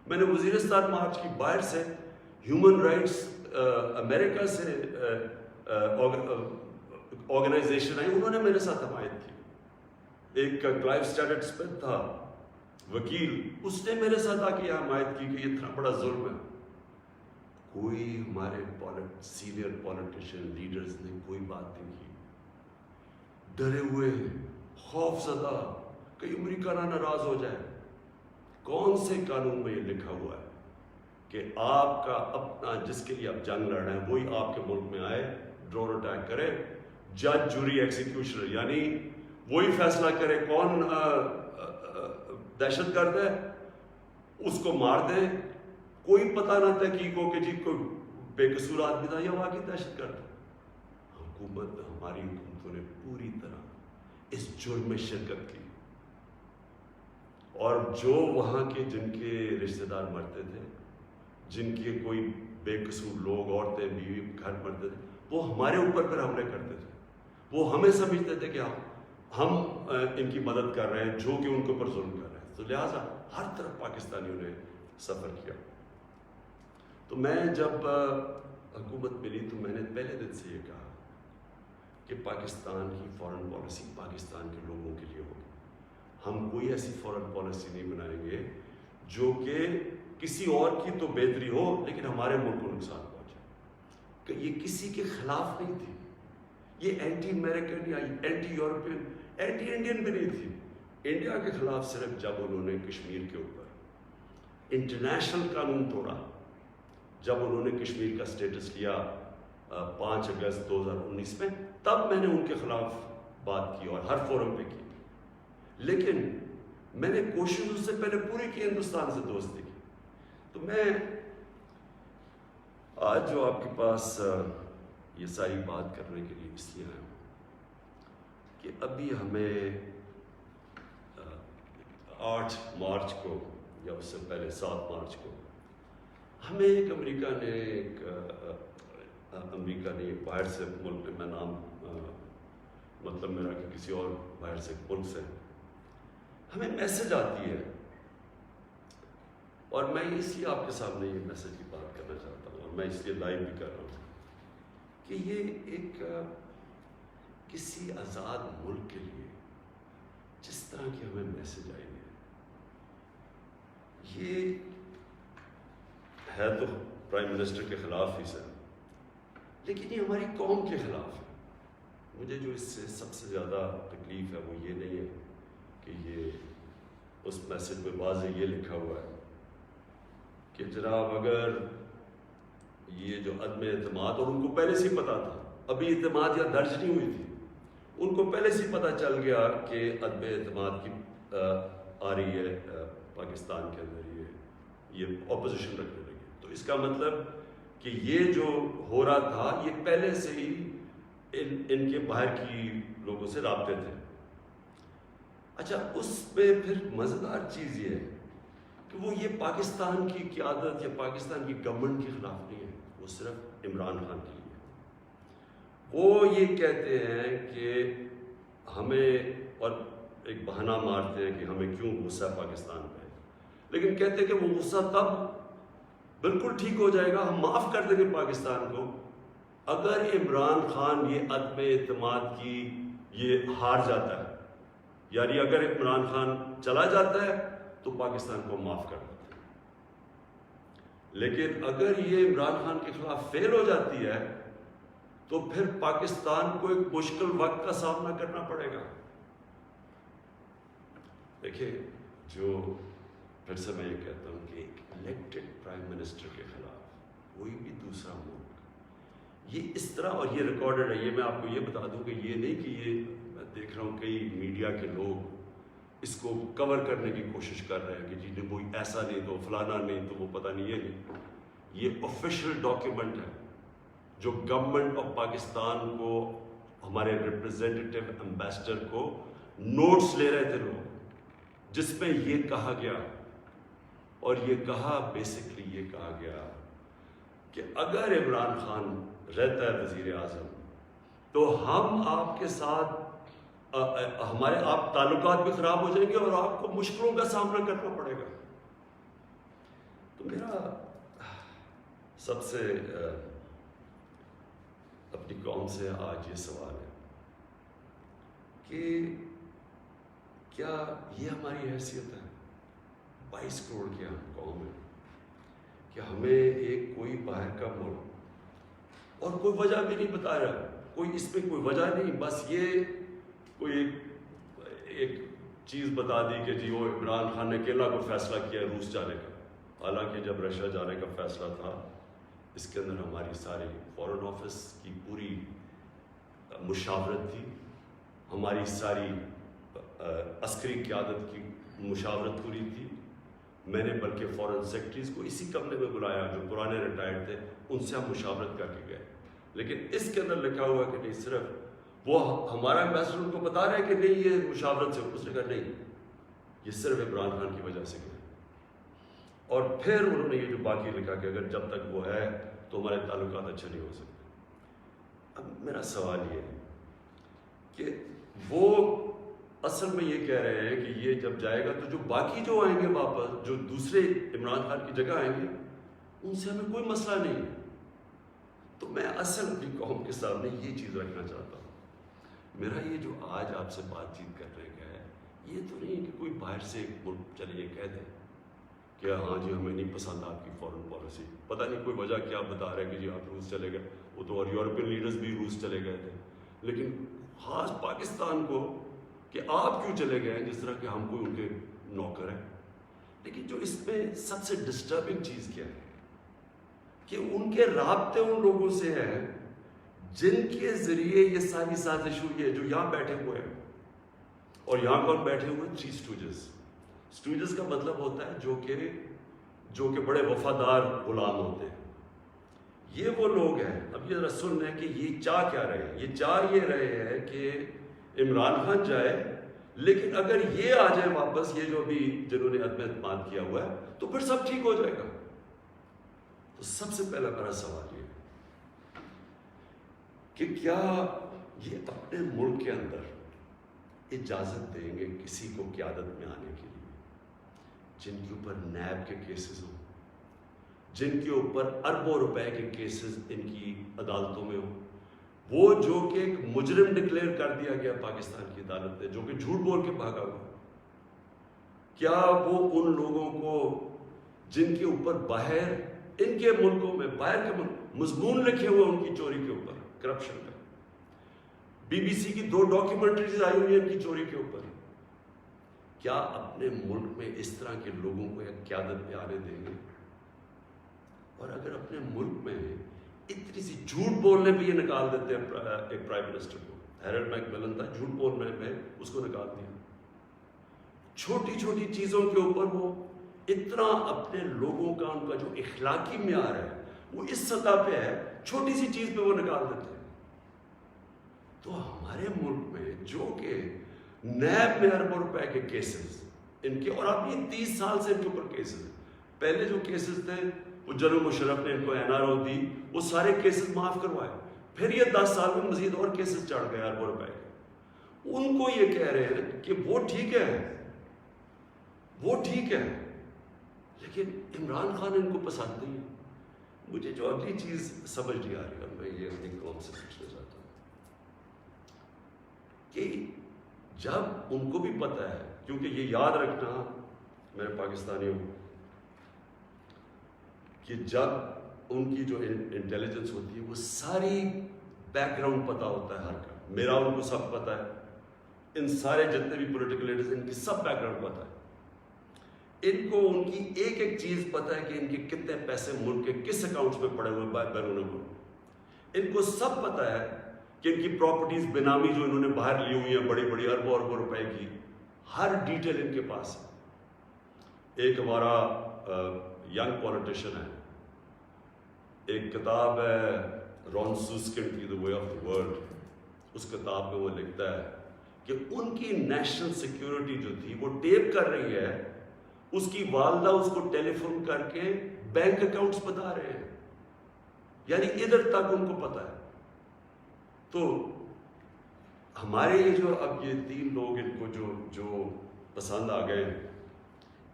میں نے وزیرستان مارچ کی، باہر سے ہیومن رائٹس امریکہ سے آرگنائزیشن آئی، انہوں نے میرے ساتھ حمایت کی. ایک کلائیو اسٹیٹٹ اسمتھ تھا وکیل، اس نے میرے ساتھ آ کے حمایت کی کہ یہ اتنا بڑا ظلم ہے. کوئی ہمارے سینئر پولیٹیشین لیڈرز نے کوئی بات نہیں کی. ڈرے ہوئے ہیں، خوف زدہ، کہ امریکہ نہ ناراض ہو جائے. کون سے قانون میں یہ لکھا ہوا ہے کہ آپ کا اپنا، جس کے لیے آپ جنگ لڑ رہے ہیں، وہی آپ کے ملک میں آئے، ڈرون اٹیک کرے، جج جوری ایکسیکیوشنر، یعنی وہی فیصلہ کرے کون دہشت گرد ہے، اس کو مار دے، کوئی پتہ نہ تحقیق ہو کہ جی کوئی بے قصور آدمی تھا یا واقعی دہشت گرد. ہماری حکومتوں نے پوری طرح اس جرم میں شرکت کی، اور جو وہاں کے جن کے رشتہ دار مرتے تھے، جن کے کوئی بے قصور لوگ، عورتیں، بیوی، گھر مرتے تھے، وہ ہمارے اوپر پر حملے کرتے تھے. وہ ہمیں سمجھتے تھے کہ ہم ان کی مدد کر رہے ہیں جو کہ ان کے اوپر ظلم کر رہے ہیں. تو لہٰذا ہر طرف پاکستانیوں نے سفر کیا. تو میں جب حکومت ملی تو میں نے پہلے دن سے یہ کہا کہ پاکستان کی فارن پالیسی پاکستان کے لوگوں کے لیے ہوگی. ہم کوئی ایسی فارن پالیسی نہیں بنائیں گے جو کہ کسی اور کی تو بہتری ہو لیکن ہمارے ملک کو نقصان پہنچے. کہ یہ کسی کے خلاف نہیں تھی, یہ اینٹی امریکن یا اینٹی یورپین اینٹی انڈین بھی نہیں تھی. انڈیا کے خلاف صرف جب انہوں نے کشمیر کے اوپر انٹرنیشنل قانون توڑا, جب انہوں نے کشمیر کا سٹیٹس لیا 5 اگست 2019 میں, تب میں نے ان کے خلاف بات کی اور ہر فورم پہ کی. لیکن میں نے کوشش اس سے پہلے پوری کی ہندوستان سے دوستی کی. تو میں آج جو آپ کے پاس یہ ساری بات کرنے کے لیے اس لیے آیا ہوں کہ ابھی ہمیں 8 مارچ کو یا اس سے پہلے 7 مارچ کو ہمیں ایک امریکہ نے باہر سے ملک میں نام مطلب میرا کہ کسی اور باہر سے ملک سے ہمیں میسج آتی ہے, اور میں اس لیے آپ کے سامنے یہ میسج کی بات کرنا چاہتا ہوں اور میں اس لیے لائیو بھی کر رہا ہوں کہ یہ ایک کسی آزاد ملک کے لیے جس طرح کی ہمیں میسج آئی ہے, یہ ہے تو پرائم منسٹر کے خلاف ہی سر, لیکن یہ ہماری قوم کے خلاف ہے. مجھے جو اس سے سب سے زیادہ تکلیف ہے وہ یہ نہیں ہے کہ یہ اس میسج میں واضح یہ لکھا ہوا ہے کہ جناب اگر یہ جو عدم اعتماد, اور ان کو پہلے سے ہی پتا تھا, ابھی اعتماد یا درج نہیں ہوئی تھی, ان کو پہلے سے ہی پتا چل گیا کہ عدم اعتماد کی آ رہی ہے پاکستان کے اندر, یہ اپوزیشن رکھنے لگی. تو اس کا مطلب کہ یہ جو ہو رہا تھا یہ پہلے سے ہی ان کے باہر کی لوگوں سے رابطے تھے. اچھا, اس پہ پھر مزیدار چیز یہ ہے کہ وہ یہ پاکستان کی قیادت یا پاکستان کی گورنمنٹ کے خلاف نہیں ہے, وہ صرف عمران خان کے لیے. وہ یہ کہتے ہیں کہ ہمیں, اور ایک بہانہ مارتے ہیں کہ ہمیں کیوں غصہ پاکستان پہ, لیکن کہتے ہیں کہ وہ غصہ تب بالکل ٹھیک ہو جائے گا, ہم معاف کر دیں گے پاکستان کو اگر عمران خان یہ عدم اعتماد کی یہ ہار جاتا ہے. یعنی اگر عمران خان چلا جاتا ہے تو پاکستان کو معاف کر دیتے ہیں, لیکن اگر یہ عمران خان کے خلاف فیل ہو جاتی ہے تو پھر پاکستان کو ایک مشکل وقت کا سامنا کرنا پڑے گا. دیکھیں, جو پھر سے میں یہ کہتا ہوں کہ ایک الیکٹڈ پرائم منسٹر کے خلاف کوئی بھی دوسرا ملک یہ اس طرح, اور یہ ریکارڈڈ ہے, یہ میں آپ کو یہ بتا دوں کہ یہ نہیں کہ یہ میں دیکھ رہا ہوں کئی میڈیا کے لوگ اس کو کور کرنے کی کوشش کر رہے ہیں کہ جی وہ ایسا نہیں تو فلانا نہیں تو وہ پتہ نہیں, یہ نہیں. یہ آفیشیل ڈاکیومنٹ ہے جو گورنمنٹ آف پاکستان کو, ہمارے ریپرزینٹیٹیو امبیسڈر کو نوٹس لے رہے تھے لوگ, جس میں یہ کہا گیا, اور یہ کہا بیسکلی یہ کہا گیا کہ اگر عمران خان رہتا ہے وزیر اعظم تو ہم آپ کے ساتھ ہمارے آپ تعلقات بھی خراب ہو جائیں گے اور آپ کو مشکلوں کا سامنا کرنا پڑے گا. تو میرا سب سے اپنی قوم سے آج یہ سوال ہے کہ کیا یہ ہماری حیثیت ہے, 22 کروڑ کی ہم قوم ہے, کہ ہمیں ایک کوئی باہر کا ملک, اور کوئی وجہ بھی نہیں بتا رہا, کوئی اس پہ کوئی وجہ نہیں, بس یہ کوئی ایک چیز بتا دی کہ جی وہ عمران خان نے اکیلا کو فیصلہ کیا روس جانے کا, حالانکہ جب رشیا جانے کا فیصلہ تھا اس کے اندر ہماری ساری فارن آفس کی پوری مشاورت تھی, ہماری ساری عسکری قیادت کی مشاورت پوری تھی. میں نے بلکہ فارن سیکرٹریز کو اسی کمرے میں بلایا جو پرانے ریٹائرڈ تھے, ان سے ہم مشاورت کر کے گئے. لیکن اس کے اندر لکھا ہوا کہ نہیں, صرف وہ ہمارا امبیسڈر ان کو بتا رہے کہ نہیں یہ مشاورت سے, اس نے کہا نہیں یہ صرف عمران خان کی وجہ سے گئے. اور پھر انہوں نے یہ جو باقی لکھا کہ اگر جب تک وہ ہے تو ہمارے تعلقات اچھے نہیں ہو سکتے. اب میرا سوال یہ ہے کہ وہ اصل میں یہ کہہ رہے ہیں کہ یہ جب جائے گا تو جو باقی جو آئیں گے واپس, جو دوسرے عمران خان کی جگہ آئیں گے, ان سے ہمیں کوئی مسئلہ نہیں ہے. تو میں اصل اپنی قوم کے سامنے یہ چیز رکھنا چاہتا ہوں. میرا یہ جو آج آپ سے بات چیت کرنے کا ہے، یہ تو نہیں کہ کوئی باہر سے ایک ملک چلے یہ کہہ دے کہ ہاں جی ہمیں نہیں پسند آپ کی فورن پالیسی، پتہ نہیں کوئی وجہ کیا بتا رہے کہ جی آپ روس چلے گئے. وہ تو اور یورپین لیڈرز بھی روس چلے گئے تھے، لیکن خاص پاکستان کو کہ آپ کیوں چلے گئے ہیں، جس طرح کہ ہم کوئی ان کے نوکر ہیں. لیکن جو اس میں سب سے ڈسٹربنگ چیز کیا ہے کہ ان کے رابطے ان لوگوں سے ہیں جن کے ذریعے یہ ساری سازش ہوئی ہے، جو یہاں بیٹھے ہوئے ہیں. اور یہاں کون بیٹھے ہوئے ہیں؟ 3 اسٹوجز. اسٹوجز کا مطلب ہوتا ہے جو کہ بڑے وفادار غلام ہوتے ہیں. یہ وہ لوگ ہیں. اب یہ ذرا سن لیں کہ یہ چاہ کیا رہے ہیں. یہ چاہ یہ رہے ہیں کہ عمران خان جائے، لیکن اگر یہ آ جائے واپس، یہ جو بھی جنہوں نے عدم اعتماد کیا ہوا ہے، تو پھر سب ٹھیک ہو جائے گا. تو سب سے پہلا میرا سوال یہ ہے کہ کیا یہ اپنے ملک کے اندر اجازت دیں گے کسی کو قیادت میں آنے کے لیے جن کے اوپر نیب کے کیسز ہوں، جن کے اوپر اربوں روپے کے کیسز ان کی عدالتوں میں ہوں، وہ جو کہ ایک مجرم ڈکلیئر کر دیا گیا پاکستان کی عدالت نے، جو کہ جھوٹ بول کے بھاگا ہوا. کیا وہ ان لوگوں کو جن کے اوپر باہر ان کے ملکوں میں، باہر کے مضمون لکھے ہوئے ان کی چوری کے اوپر، کرپشن کا، BBC کی 2 ڈاکیومنٹریز آئی ہوئی ہیں ان کی چوری کے اوپر، کیا اپنے ملک میں اس طرح کے لوگوں کو ایک قیادت پہ آنے دیں گے؟ اور اگر اپنے ملک میں اتنی سی جھوٹ بولنے پہ یہ نکال دیتے ہیں ایک پرائم منسٹر کو، ہیرلڈ میک ملن تھا، جھوٹ بولنے پہ اس کو نکال دیا. چھوٹی چھوٹی چیزوں کے اوپر وہ اتنا اپنے لوگوں کا، ان کا جو اخلاقی معیار ہے وہ اس سطح پہ ہے، چھوٹی سی چیز پہ وہ نکال دیتے ہیں. تو ہمارے ملک میں جو کہ نیب میں اربوں روپے کے کیسز ان کے، اور اب یہ 30 سال سے ان کے اوپر کیسز ہیں. پہلے جو کیسز تھے وہ جنرل مشرف نے ان کو NRO دی، وہ سارے کیسز معاف کروائے. پھر یہ 10 سال میں مزید اور کیسز چڑھ گئے اربوں روپے کے. ان کو یہ کہہ رہے ہیں کہ وہ ٹھیک ہے، وہ ٹھیک ہے، لیکن عمران خان ان کو پسند نہیں ہے. مجھے جو اگلی چیز سمجھ نہیں آ رہی ہے، میں یہ اپنی قوم سے پوچھنا چاہتا ہوں کہ جب ان کو بھی پتہ ہے، کیونکہ یہ یاد رکھنا میرے پاکستانیوں کہ جب ان کی جو انٹیلیجنس ہوتی ہے وہ ساری بیک گراؤنڈ پتہ ہوتا ہے ہر کا. میرا ان کو سب پتہ ہے، ان سارے جتنے بھی پولیٹیکل لیڈرز ان کی سب بیک گراؤنڈ پتہ ہے. ان کو ان کی ایک ایک چیز پتہ ہے کہ ان کے کتنے پیسے ملک کے کس اکاؤنٹس میں پڑے ہوئے بیرون ملک. ان کو سب پتہ ہے کہ ان کی پراپرٹیز بینامی جو انہوں نے باہر لی ہوئی ہیں بڑی بڑی اربوں اربوں روپے کی، ہر ڈیٹیل ان کے پاس ہے. ایک ہمارا ینگ پولیٹیشین ہے، ایک کتاب ہے رون سوسکنڈ کی دی وے آف دی ورلڈ. اس کتاب میں وہ لکھتا ہے کہ ان کی نیشنل سیکیورٹی جو تھی وہ ٹیپ کر رہی ہے، اس کی والدہ اس کو ٹیلی فون کر کے بینک اکاؤنٹس بتا رہے ہیں، یعنی ادھر تک ان کو پتا ہے. تو ہمارے یہ جو اب یہ 3 لوگ ان کو جو پسند آ گئے،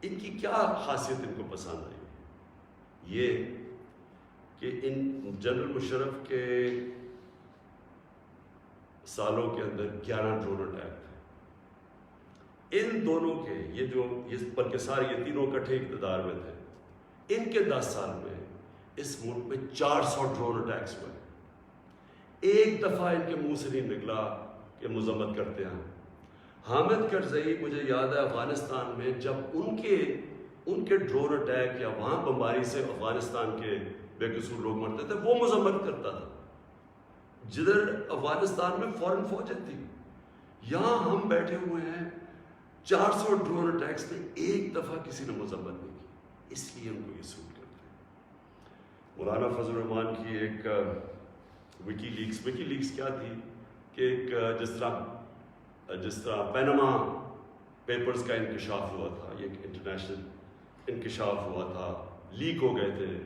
ان کی کیا خاصیت ان کو پسند آئی؟ یہ کہ ان جنرل مشرف کے سالوں کے اندر 11 ڈرون اٹیک تھے. ان دونوں کے یہ بلکہ سارے یہ تینوں اکٹھے اقتدار میں تھے. ان کے 10 سال میں اس ملک میں 400 ڈرون اٹیکس ہوئے. ایک دفعہ ان کے منہ سے نہیں نکلا کہ مذمت کرتے ہیں. حامد کرزئی مجھے یاد ہے افغانستان میں جب ان کے ڈرون اٹیک یا وہاں بمباری سے افغانستان کے بے قصور لوگ مرتے تھے، وہ مذمت کرتا تھا. جدھر افغانستان میں فورن فوجیں تھی، یہاں ہم بیٹھے ہوئے ہیں 400 ڈرون اٹیکس میں ایک دفعہ کسی نے مذمت نہیں کی. اس لیے ان کو یہ سوٹ کرتے ہیں. مولانا فضل الرحمان کی ایک وکی لیکس کیا تھی کہ ایک جس طرح پینما پیپرز کا انکشاف ہوا تھا، یہ ایک انٹرنیشنل انکشاف ہوا تھا، لیک ہو گئے تھے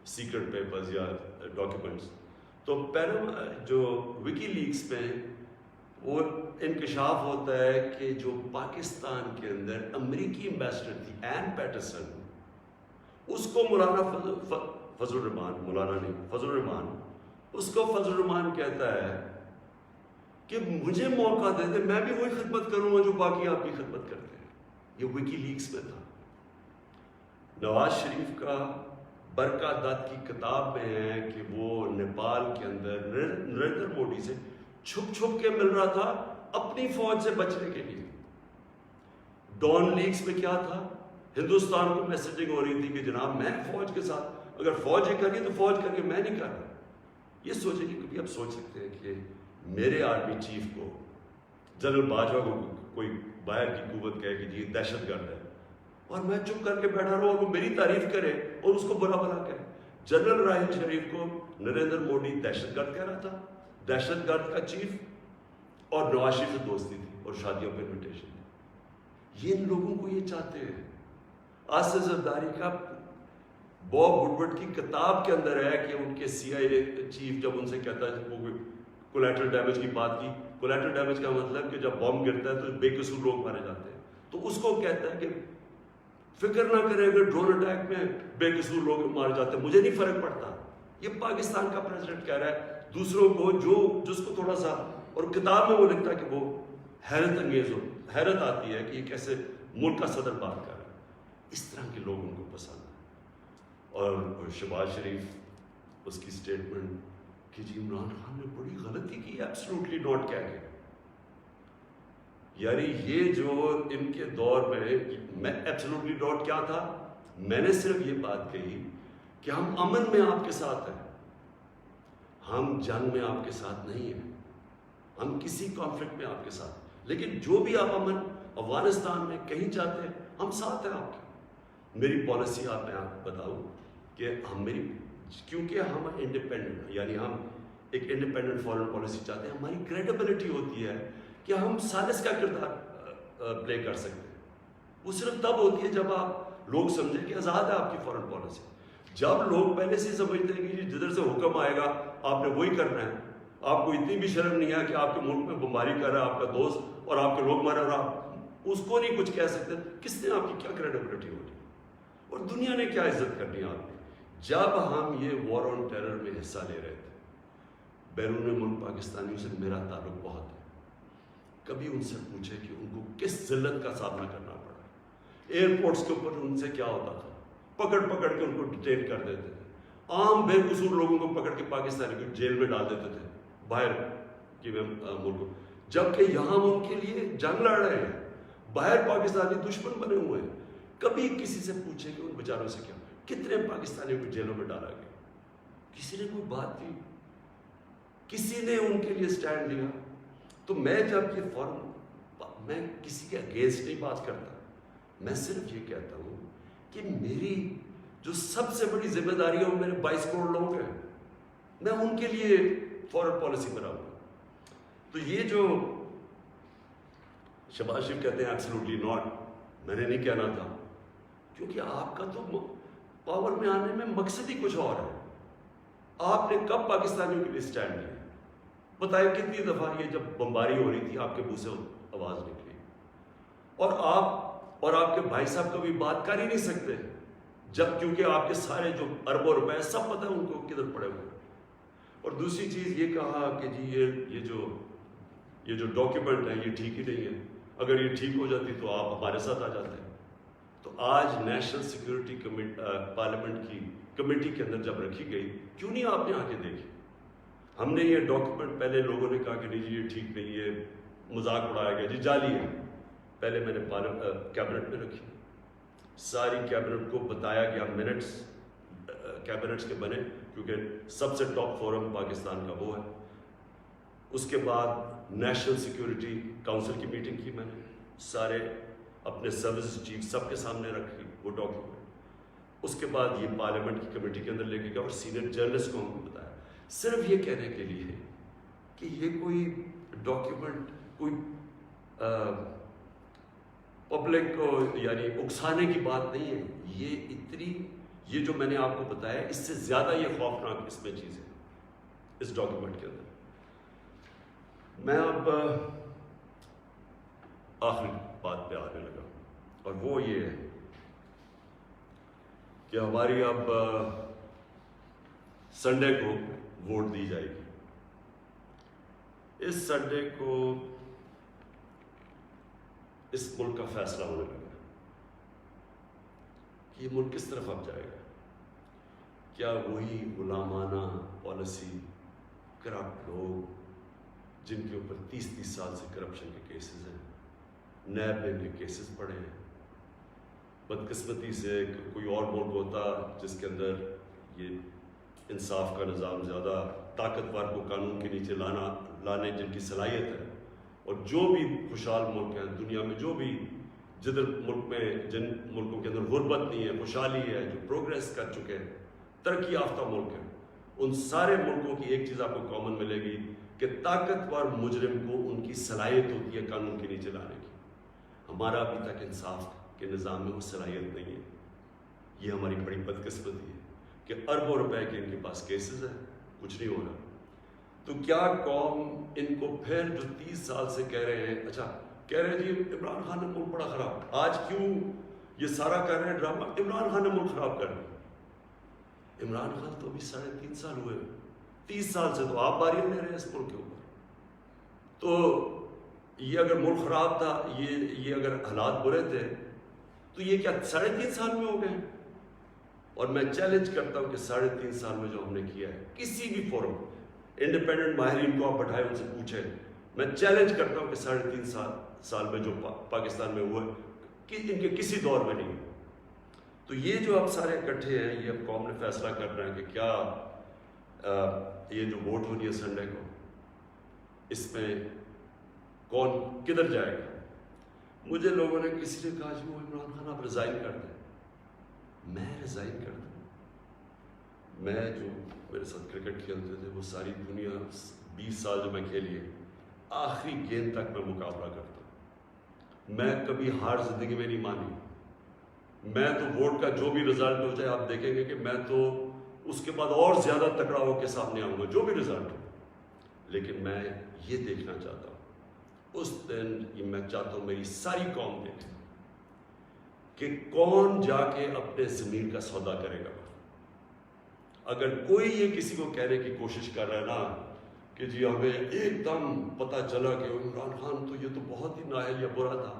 سیکرٹ پیپرز یا ڈاکیومنٹس. تو پینما جو وکی لیکس میں وہ انکشاف ہوتا ہے کہ جو پاکستان کے اندر امریکی ایمبیسڈر تھی این پیٹرسن، اس کو مولانا فضل الرحمان، مولانا نہیں، فضل الرحمان، اس کو فضل الرحمان کہتا ہے کہ مجھے موقع دے دے، میں بھی وہی خدمت کروں گا جو باقی آپ کی خدمت کرتے ہیں. یہ وکی لیکس میں تھا. نواز شریف کا برکا دت کی کتاب میں ہے کہ وہ نیپال کے اندر نریندر مودی سے چھپ چھپ کے مل رہا تھا اپنی فوج سے بچنے کے لیے. ڈان لیکس میں کیا تھا؟ ہندوستان کو میسیجنگ ہو رہی تھی کہ جناب میں فوج کے ساتھ، اگر فوج یہ کر رہی تو فوج کر کے میں نہیں کر رہا. یہ سوچیں کہ کبھی آپ سوچ سکتے ہیں کہ میرے آرمی چیف کو، جنرل باجوہ کو کوئی باہر کی قوت کہے کہ جی دہشت گرد ہے، اور میں چپ کر کے بیٹھا رہوں اور وہ میری تعریف کرے اور اس کو برا بھلا کہے. جنرل راحیل شریف کو نریندر مودی دہشت گرد کہہ رہا تھا، دہشت گرد کا چیف، اور نواز شریف سے دوستی تھی اور شادیوں پہ انویٹیشن تھی. یہ ان لوگوں کو یہ چاہتے ہیں. آصف زرداری کا باب وڈورڈ کی کتاب کے اندر ہے کہ ان کے سی آئی اے چیف جب ان سے کہتا ہے، وہ کولیٹرل ڈیمیج کی بات کی، کولیٹرل ڈیمیج کا مطلب کہ جب بم گرتا ہے تو بے قصور لوگ مارے جاتے ہیں، تو اس کو کہتا ہے کہ فکر نہ کرے اگر ڈرون اٹیک میں بے قصور لوگ مارے جاتے ہیں مجھے نہیں فرق پڑتا. یہ پاکستان کا پریزیڈنٹ کہہ رہا ہے دوسروں کو، جس کو تھوڑا سا، اور کتاب میں وہ لکھتا ہے کہ وہ حیرت انگیز ہو، حیرت آتی ہے کہ یہ کیسے ملک کا صدر بات کر رہا ہے. اس طرح کے لوگ ان کو پسند ہیں. اور شہباز شریف اس کی سٹیٹمنٹ کہ جی عمران خان نے بڑی غلطی کی، ایبسلوٹلی ناٹ کہہ کے، یعنی یہ جو ان کے دور میں ایبسلوٹلی ناٹ کیا تھا، میں نے صرف یہ بات کہی کہ ہم امن میں آپ کے ساتھ ہیں، ہم جنگ میں آپ کے ساتھ نہیں ہیں، ہم کسی کانفلکٹ میں آپ کے ساتھ، لیکن جو بھی آپ امن افغانستان میں کہیں چاہتے ہیں ہم ساتھ ہیں آپ کے. میری پالیسی آپ میں آپ بتاؤں کہ کیونکہ ہم انڈیپینڈنٹ، یعنی ہم ایک انڈیپینڈنٹ فارن پالیسی چاہتے ہیں، ہماری کریڈیبلٹی ہوتی ہے کہ ہم سالس کا کردار پلے کر سکتے ہیں. وہ صرف تب ہوتی ہے جب آپ لوگ سمجھیں کہ آزاد ہے آپ کی فارن پالیسی. جب لوگ پہلے سے سمجھتے ہیں کہ جدھر سے حکم آئے گا آپ نے وہی کرنا ہے، آپ کو اتنی بھی شرم نہیں ہے کہ آپ کے ملک میں بمباری کر رہا ہے آپ کا دوست اور آپ کے لوگ مر رہا، آپ اس کو نہیں کچھ کہہ سکتے، کس نے آپ کی کیا کریڈیبلٹی ہوگی اور دنیا نے کیا عزت کرنی آپ کی. جب ہم یہ وار آن ٹیرر میں حصہ لے رہے تھے، بیرون ملک پاکستانیوں سے میرا تعلق بہت ہے، کبھی ان سے پوچھے کہ ان کو کس ذلت کا سامنا کرنا پڑا. ایئرپورٹس کے اوپر ان سے کیا ہوتا تھا، پکڑ کے ان کو ڈیٹین کر دیتے تھے، عام بے قصور لوگوں کو پکڑ کے پاکستانی کو جیل میں ڈال دیتے تھے باہر کے ملکوں، جبکہ یہاں وہ ان کے لیے جنگ لڑ رہے ہیں، باہر پاکستانی دشمن بنے ہوئے ہیں. کبھی کسی سے پوچھے کہ ان بیچاروں سے کیا، کتنے پاکستانیوں کو جیلوں میں ڈالا گیا، کسی نے کوئی بات کی، کسی نے ان کے لیے سٹینڈ لیا. تو میں جب یہ میں کسی کے اگینسٹ نہیں بات کرتا، میں صرف یہ کہتا ہوں کہ میری جو سب سے بڑی ذمہ داری ہے وہ میرے 22 کروڑ لوگ ہیں، میں ان کے لیے فارن پالیسی بناؤں گا. تو یہ جو شہباز شریف کہتے ہیں ایبسلوٹلی ناٹ، میں نے نہیں کہنا تھا، کیونکہ آپ کا تو پاور میں آنے میں مقصد ہی کچھ اور ہے. آپ نے کب پاکستانیوں کے لیے سٹینڈ لیا؟ بتائیں کتنی دفعہ یہ جب بمباری ہو رہی تھی آپ کے منہ سے آواز نکلی، اور آپ کے بھائی صاحب کبھی بات کر ہی نہیں سکتے جب، کیونکہ آپ کے سارے جو اربوں روپے سب پتہ ہے ان کو کدھر پڑے ہوئے. اور دوسری چیز یہ کہا کہ جی یہ جو ڈاکیومنٹ ہے یہ ٹھیک ہی نہیں ہے، اگر یہ ٹھیک ہو جاتی تو آپ ہمارے ساتھ آ جاتے ہیں. تو آج نیشنل سیکورٹی پارلیمنٹ کی کمیٹی کے اندر جب رکھی گئی، کیوں نہیں آپ نے آ کے دیکھی؟ ہم نے یہ ڈاکیومنٹ پہلے لوگوں نے کہا کہ نہیں جی یہ ٹھیک نہیں ہے، مذاق اڑایا گیا، جی جعلی ہے. پہلے میں نے کیبنٹ میں رکھی، ساری کیبنٹ کو بتایا گیا، منٹس کیبنٹس کے بنے کیونکہ سب سے ٹاپ فورم پاکستان کا وہ ہے. اس کے بعد نیشنل سیکورٹی کونسل کی میٹنگ کی، میں نے سارے اپنے سروسز چیف سب کے سامنے رکھی وہ ڈاکیومنٹ. اس کے بعد یہ پارلیمنٹ کی کمیٹی کے اندر لے کے گیا اور سینئر جرنلسٹ کو ہم کو بتایا، صرف یہ کہنے کے لیے کہ یہ کوئی ڈاکیومنٹ کوئی پبلک کو یعنی اکسانے کی بات نہیں ہے. یہ جو میں نے آپ کو بتایا اس سے زیادہ یہ خوفناک اس میں چیز ہے اس ڈاکیومنٹ کے اندر. میں اب آخری بات پہ آنے لگا، اور وہ یہ ہے کہ ہماری اب سنڈے کو ووٹ دی جائے گی. اس سنڈے کو اس ملک کا فیصلہ ہونے لگا کہ یہ ملک کس طرف اب جائے گا. کیا وہی غلامانہ پالیسی، کرپٹ لوگ جن کے اوپر 30 سال سے کرپشن کے کیسز ہیں، نیب میں ان کے کیسز پڑے ہیں. بدقسمتی سے کوئی اور ملک ہوتا جس کے اندر یہ انصاف کا نظام زیادہ طاقتور کو قانون کے نیچے لانے جن کی صلاحیت ہے، اور جو بھی خوشحال ملک ہیں دنیا میں، جو بھی جن ملکوں کے اندر غربت نہیں ہے، خوشحالی ہے، جو پروگریس کر چکے ہیں، ترقی یافتہ ملک ہیں، ان سارے ملکوں کی ایک چیز آپ کو کامن ملے گی کہ طاقتور مجرم کو ان کی صلاحیت ہوتی ہے قانون کے نیچے لانے کی. ہمارا ابھی تک انصاف کے نظام میں وہ صلاحیت نہیں ہے. یہ ہماری بڑی بدقسمتی ہے کہ اربوں روپے کے ان کے پاس کیسز ہیں، کچھ نہیں ہو رہا. تو کیا قوم ان کو پھر جو 30 سال سے کہہ رہے ہیں، اچھا کہہ رہے ہیں جی عمران خان نے ملک بڑا خراب، آج کیوں یہ سارا کر رہے ہیں ڈرامہ؟ عمران خان نے ملک خراب کر دیا. عمران خان تو ابھی 3.5 سال ہوئے، 30 سال سے تو آپ باریاں لے رہے ہیں اس ملک کے اوپر. تو یہ اگر ملک خراب تھا، یہ اگر حالات برے تھے، تو یہ کیا 3.5 سال میں ہو گئے؟ اور میں چیلنج کرتا ہوں کہ 3.5 سال میں جو ہم نے کیا ہے، کسی بھی فورم، انڈیپینڈنٹ ماہرین کو آپ بٹھائے ان سے پوچھیں، میں چیلنج کرتا ہوں کہ 3.5 سال میں جو پاکستان میں ہوا کہ ان کے کسی دور میں نہیں. تو یہ جو اب سارے اکٹھے ہیں، یہ اب قوم نے فیصلہ کرنا ہے کہ کیا یہ جو ووٹ ہونی ہے سنڈے کو، اس میں کون کدھر جائے گا. مجھے لوگوں نے کسی نے کہا جی وہ عمران خان آپ ریزائن کر دیں. میں ریزائن کر دوں؟ میں جو میرے ساتھ کرکٹ کھیلتے تھے وہ ساری دنیا 20 سال جو میں کھیلی ہے، آخری گیند تک میں مقابلہ کرتا ہوں. میں کبھی ہار زندگی میں نہیں مانی. میں تو ووٹ کا جو بھی رزلٹ ہو جائے آپ دیکھیں گے کہ میں تو اس کے بعد اور زیادہ تکڑا ہو کے سامنے آؤں گا جو بھی رزلٹ ہو. لیکن میں یہ دیکھنا چاہتا ہوں اس دن، یہ میں چاہتا ہوں میری ساری قوم دیکھے کہ کون جا کے اپنے ضمیر کا سودا کرے گا. اگر کوئی یہ کسی کو کہنے کی کوشش کر رہا ہے نا کہ جی ہمیں ایک دم پتہ چلا کہ عمران خان تو یہ تو بہت ہی نااہل یا برا تھا،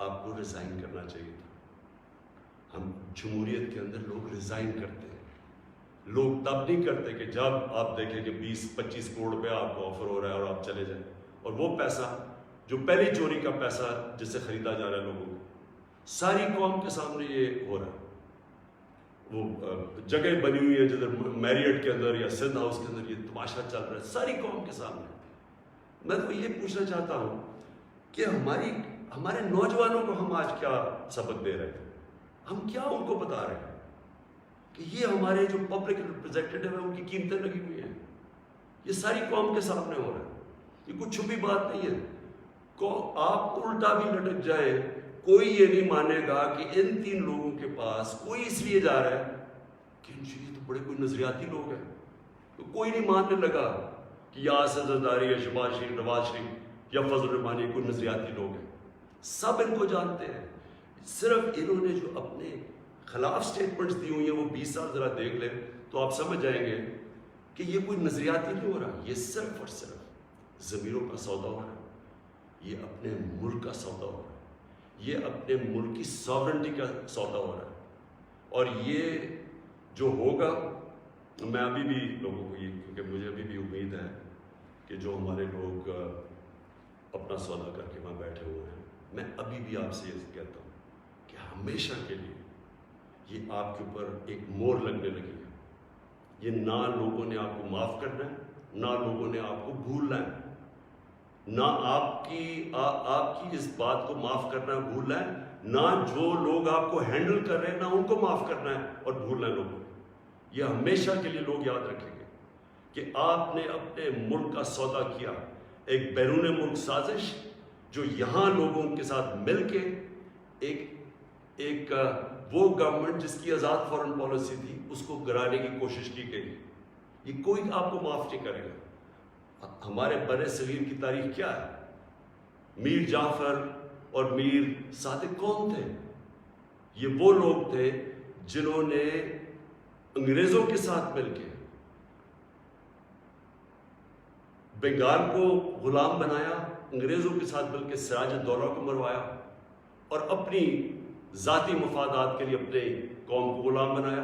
آپ کو ریزائن کرنا چاہیے تھا. ہم جمہوریت کے اندر لوگ ریزائن کرتے ہیں. لوگ تب نہیں کرتے کہ جب آپ دیکھیں کہ 20-25 کروڑ روپے آپ کو آفر ہو رہا ہے اور آپ چلے جائیں، اور وہ پیسہ جو پہلی چوری کا پیسہ جس سے خریدا جا رہا ہے لوگوں کو، ساری قوم کے سامنے یہ ہو رہا ہے. وہ جگہ بنی ہوئی ہے جدھر میریٹ کے اندر یا سندھ ہاؤس کے اندر یہ تماشا چل رہا ہے ساری قوم کے سامنے. میں تو یہ پوچھنا چاہتا ہوں کہ ہمارے نوجوانوں کو ہم آج کیا سبق دے رہے ہیں؟ ہم کیا ان کو بتا رہے ہیں کہ یہ ہمارے جو پبلک ریپرزینٹیٹیو ہیں ان کی قیمتیں لگی ہوئی ہیں؟ یہ ساری قوم کے سامنے ہو رہا ہے. یہ کوئی چھپی بات نہیں ہے. آپ الٹا بھی لٹک جائیں، کوئی یہ نہیں مانے گا کہ ان 3 لوگوں کے پاس کوئی اس لیے جا رہا ہے کہ یہ تو بڑے کوئی نظریاتی لوگ ہیں. تو کوئی نہیں ماننے لگا کہ یا اسد زرداری یا شہباز شریف، نواز شریف یا فضل الرحمانی کوئی نظریاتی لوگ ہیں. سب ان کو جانتے ہیں. صرف انہوں نے جو اپنے خلاف سٹیٹمنٹس دی ہوئی ہیں وہ 20 سال ذرا دیکھ لیں تو آپ سمجھ جائیں گے کہ یہ کوئی نظریاتی نہیں ہو رہا. یہ صرف اور صرف ضمیروں کا سودا ہو رہا ہے. یہ اپنے ملک کا سودا ہو رہا ہے. یہ اپنے ملک کی ساورنٹی کا سودا ہو رہا ہے. اور یہ جو ہوگا، میں ابھی بھی لوگوں کو یہ، کیونکہ مجھے ابھی بھی امید ہے کہ جو ہمارے لوگ اپنا سودا کر کے وہاں بیٹھے ہوئے ہیں، میں ابھی بھی آپ سے یہ کہتا ہوں کہ ہمیشہ کے لیے یہ آپ کے اوپر ایک مور لگنے لگی ہے. یہ نہ لوگوں نے آپ کو معاف کرنا ہے، نہ لوگوں نے آپ کو بھولنا ہے، نہ آپ کی اس بات کو معاف کرنا ہے بھولنا ہے، نہ جو لوگ آپ کو ہینڈل کر رہے ہیں نہ ان کو معاف کرنا ہے اور بھولنا ہے لوگوں کو. یہ ہمیشہ کے لیے لوگ یاد رکھیں گے کہ آپ نے اپنے ملک کا سودا کیا. ایک بیرون ملک سازش جو یہاں لوگوں کے ساتھ مل کے ایک وہ گورنمنٹ جس کی آزاد فارن پالیسی تھی اس کو گرانے کی کوشش کی گئی. یہ کوئی آپ کو معاف نہیں کرے گا. ہمارے بر صغیر کی تاریخ کیا ہے؟ میر جعفر اور میر صادق کون تھے؟ یہ وہ لوگ تھے جنہوں نے انگریزوں کے ساتھ مل کے بنگال کو غلام بنایا، انگریزوں کے ساتھ مل کے سراج الدولہ کو مروایا، اور اپنی ذاتی مفادات کے لیے اپنے قوم کو غلام بنایا،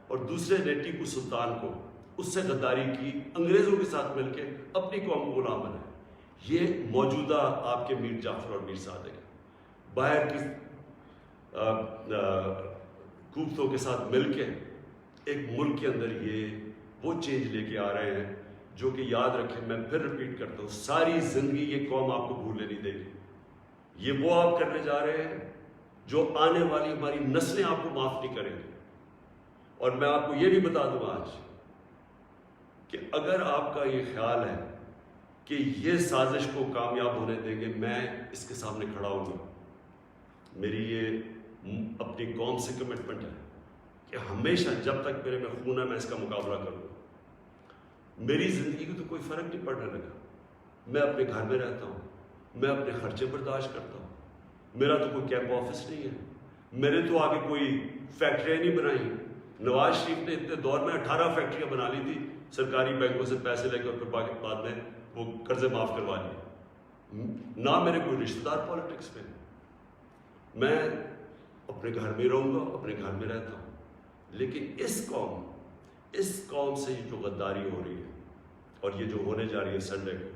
اور دوسرے نے ٹیپو سلطان کو اس سے غداری کی، انگریزوں کے ساتھ مل کے اپنی قوم کو غلام بنایا۔ یہ موجودہ آپ کے میر جعفر اور میر صادق باہر کی قوتوں کے ساتھ مل کے ایک ملک کے اندر یہ وہ چینج لے کے آ رہے ہیں جو کہ یاد رکھیں، میں پھر رپیٹ کرتا ہوں، ساری زندگی یہ قوم آپ کو بھولنے نہیں دے گی۔ یہ وہ آپ کرنے جا رہے ہیں جو آنے والی ہماری نسلیں آپ کو معاف نہیں کریں گی۔ اور میں آپ کو یہ بھی بتا دوں آج کہ اگر آپ کا یہ خیال ہے کہ یہ سازش کو کامیاب ہونے دیں گے، میں اس کے سامنے کھڑا ہوں گا۔ میری یہ اپنی قوم سے کمٹمنٹ ہے کہ ہمیشہ جب تک میرے میں خون ہے میں اس کا مقابلہ کروں گا۔ میری زندگی کو تو کوئی فرق نہیں پڑنے لگا، میں اپنے گھر میں رہتا ہوں، میں اپنے خرچے برداشت کرتا ہوں، میرا تو کوئی کیمپ آفس نہیں ہے، میرے تو آگے کوئی فیکٹریاں نہیں بنائی۔ نواز شریف نے اتنے دور میں 18 فیکٹریاں بنا لی تھی سرکاری بینکوں سے پیسے لے کر، پھر بعد میں وہ قرضے معاف کروا لیے۔ نہ میرے کوئی رشتہ دار پالیٹکس میں، میں اپنے گھر میں رہوں گا، اپنے گھر میں رہتا ہوں۔ لیکن اس قوم سے جو غداری ہو رہی ہے اور یہ جو ہونے جا رہی ہے سنڈے کو،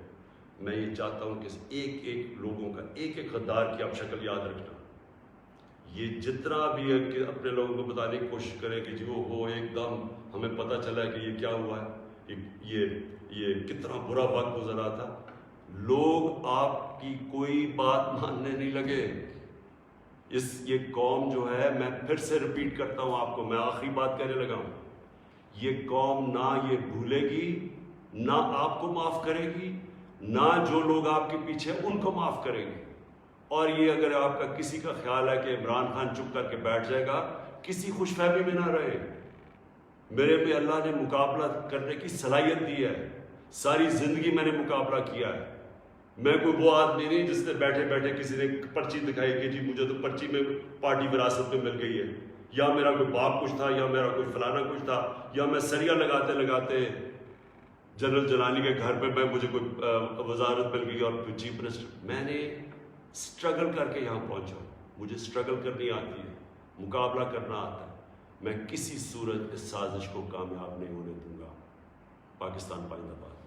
میں یہ چاہتا ہوں کہ ایک ایک لوگوں کا، ایک ایک غدار کی آپ شکل یاد رکھنا۔ یہ جتنا بھی ہے کہ اپنے لوگوں کو بتانے کی کوشش کریں کہ جی وہ ہو ایک دم ہمیں پتہ چلا ہے کہ یہ کیا ہوا ہے، یہ کتنا برا وقت گزرا تھا، لوگ آپ کی کوئی بات ماننے نہیں لگے۔ یہ قوم جو ہے، میں پھر سے رپیٹ کرتا ہوں آپ کو، میں آخری بات کہنے لگا ہوں، یہ قوم نہ یہ بھولے گی، نہ آپ کو معاف کرے گی، نہ جو لوگ آپ کے پیچھے ان کو معاف کرے گی۔ اور یہ اگر آپ کا کسی کا خیال ہے کہ عمران خان چپ کر کے بیٹھ جائے گا، کسی خوش فہمی میں نہ رہے۔ میرے پہ اللہ نے مقابلہ کرنے کی صلاحیت دی ہے، ساری زندگی میں نے مقابلہ کیا ہے۔ میں کوئی وہ آدمی نہیں جس نے بیٹھے بیٹھے کسی نے پرچی دکھائی کہ جی مجھے تو پرچی میں پارٹی وراثت میں مل گئی ہے، یا میرا کوئی باپ کچھ تھا، یا میرا کوئی فلانا کچھ تھا، یا میں سریا لگاتے لگاتے جنرل جلانی کے گھر پہ مجھے کوئی وزارت مل گئی اور چیف منسٹر۔ میں نے اسٹرگل کر کے یہاں پہنچا ہوں، مجھے اسٹرگل کرنی آتی ہے، مقابلہ کرنا آتا ہے۔ میں کسی صورت اس سازش کو کامیاب نہیں ہونے دوں گا۔ پاکستان پائندہ باد۔